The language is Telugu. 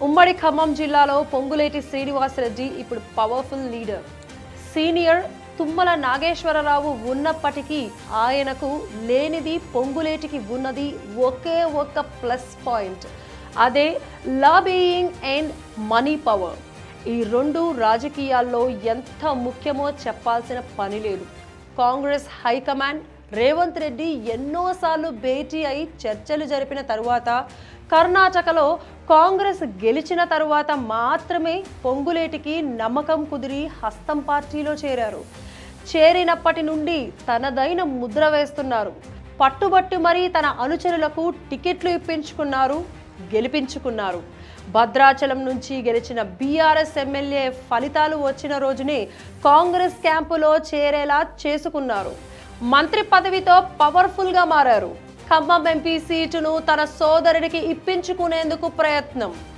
ఉమ్మడి ఖమ్మం జిల్లాలో పొంగులేటి శ్రీనివాసరెడ్డి ఇప్పుడు powerful leader. Senior Tummala Nageswara Rao ఉన్నప్పటికీ ఆయనకు లేనిది పొంగులేటికి ఉన్నది ఒకే ఒక్క ప్లస్ పాయింట్. అదే లాబీయింగ్ అండ్ మనీ పవర్. ఈ రెండు రాజకీయాల్లో ఎంత ముఖ్యమో చెప్పాల్సిన పని లేదు. కాంగ్రెస్ హైకమాండ్ రేవంత్ రెడ్డి ఎన్నోసార్లు భేటీ అయి చర్చలు జరిపిన తరువాత, కర్ణాటకలో కాంగ్రెస్ గెలిచిన తరువాత మాత్రమే పొంగులేటికి నమ్మకం కుదిరి హస్తం పార్టీలో చేరారు. చేరినప్పటి నుండి తనదైన ముద్ర వేస్తున్నారు. పట్టుబట్టి మరీ తన అనుచరులకు టికెట్లు ఇప్పించుకున్నారు, గెలిపించుకున్నారు. భద్రాచలం నుంచి గెలిచిన బీఆర్ఎస్ ఎమ్మెల్యే ఫలితాలు వచ్చిన రోజునే కాంగ్రెస్ క్యాంపులో చేరేలా చేసుకున్నారు. మంత్రి పదవితో పవర్ఫుల్ గా మారారు. ఖమ్మం ఎంపీ సీటును తన సోదరుడికి ఇప్పించుకునేందుకు ప్రయత్నం.